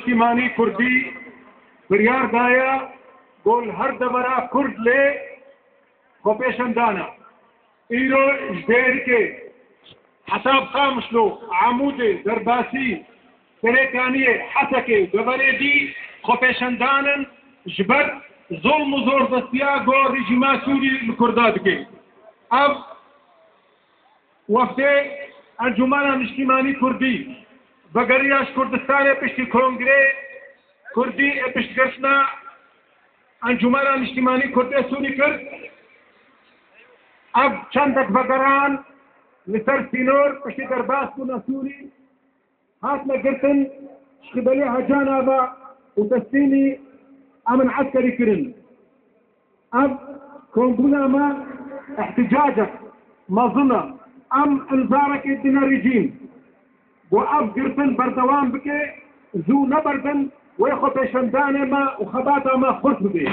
نیشتیمانی کردی بریار دایا گل هر دبرا کرد لی خۆپێشەندانە ئیرۆ ژدێرکێ حساب خامشلو عمودێ دەرباسی سەرێکانیێ حەسەکێ دەبەرێدی خۆپێشەندانن ji ber zolm û zorbestiya got rejîma Sûrî li Kurda dike. Ev weftê Encûmena Niştîmanî Kurdî vegeriya ji Kurdistanê piştî Kongrê Kurdî ê piştgirtina Encûmena Niştîmanî Kurdê Sûrî kir. Ev çendek vegeran li ser sînor piştî derbas bûna Sûrî hatine girtin ji qibelê Hecan Ava û teslîmî امن عسكري كرن ام كونبونا ما احتجاجك مظنة ام انذارك ادنا رجيم واب قرتن بردوان بك زو نبردن ويخو بيشندان ما وخباتا ما خرط بك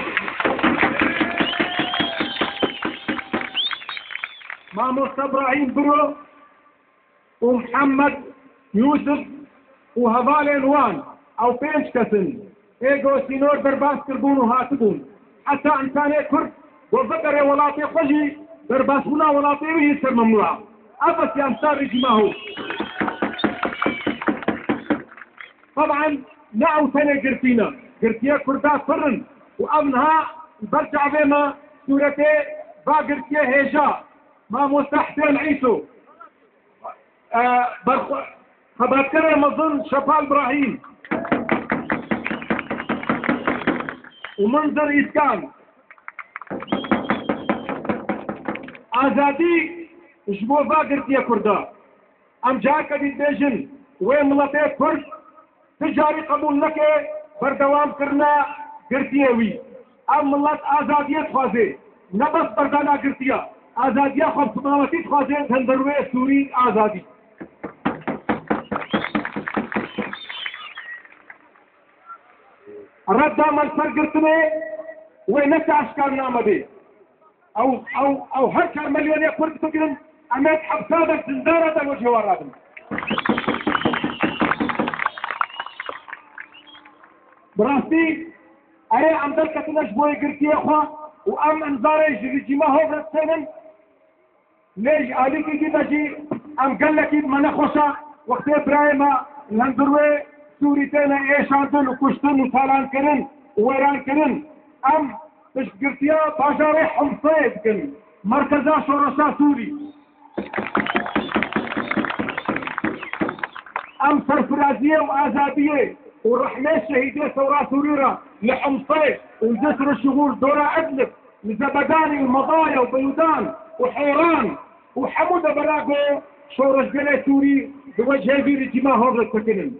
ما موسى ابراهيم برو ومحمد يوسف وهذال الوان او بينش كسن ايجو سينور درباس كربون وهاتبون حتى انسان كرد وذكر ولاتي خجي درباس هنا ولاتي يسر ممنوع ابس يا امثال رجمه هو طبعا نعو سنة قرتينا قرتيا كردا فرن وامنها برجع بما سورتي با قرتيا هيجا ما مستحسن عيسو خباتكر مظن شفال ابراهيم ومنظر إسكان آزادي جبو باقرت يا كردا أم جاك دي بيجن وين ملاتي كرد تجاري قبول لك بردوام كرنا قرتيوي أم ملات آزادية خوازي نبس بردانا قرتيا آزادية خواب سماواتي خوازي تندروي سوري آزادي رد من سرقتني وينك اشكال نامدي او هكر مليون يكون تقرن امات حبسادك زندارة وجه ورادم براستي اي عمدل كتناش بوي قرتي اخوا وام انظاري رجيما هو برسينن ليش عليكي كده جي ام قال لك ما نخوشا وقت ابراهيم الهندروي سوري تانا ايش عندن وكشتن وطالان كرن وويران كرن ام مش قرتيا باجاري حمصيد كن مركزا شورشا سوري ام سرفرازية وازادية ورحمة شهيدية ثورة سوريرة لحمصيد وجسر الشغول دورة ادلب لزبداني ومضايا وبيودان وحيران وحمودة بلاغو شورش قلي سوري بوجه في رجيما هورد كتنن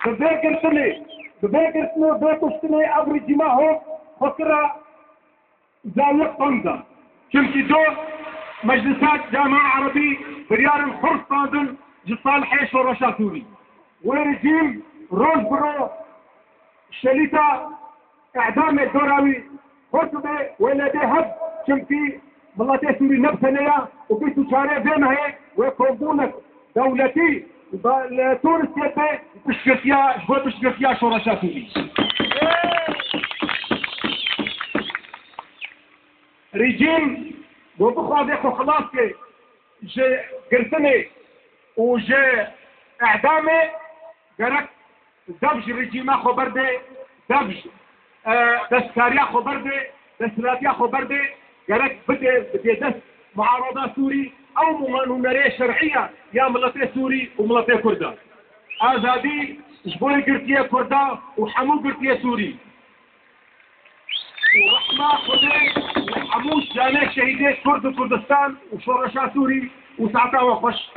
بذاكرتني بيتوشتني ابو جماعه فكره زاويه طنجه كمتي دو مجلسات جامعه عربي بريار حر صادن جصالحي شورشا سوري ورجيم روز برو شليتا اعدام الدوراوي خطبه ولدي هب كمتي ملاتي سوري نفسنا وبيتو شارع زي ما هي ويكونونك دولتي تونس يبي بشكتيا جوا بشكتيا شورشا سوري ريجيم وبخوا بيخو خلاص كي جي قرتني وجي اعدامي قرك دبج ريجيما خو بردي دبج دستكاريا خو بردي دستلاتيا خو بردي قرك بدي دست معارضة سوري او ممانونرية شرعية يا ملتي سوري وملتي كردا آزادي جبوي قرتية كردا وحمو قرتية سوري ورحمة خدي وحموش جانيك شهيدي كرد وكردستان وشورشا سوري وساعتا وخش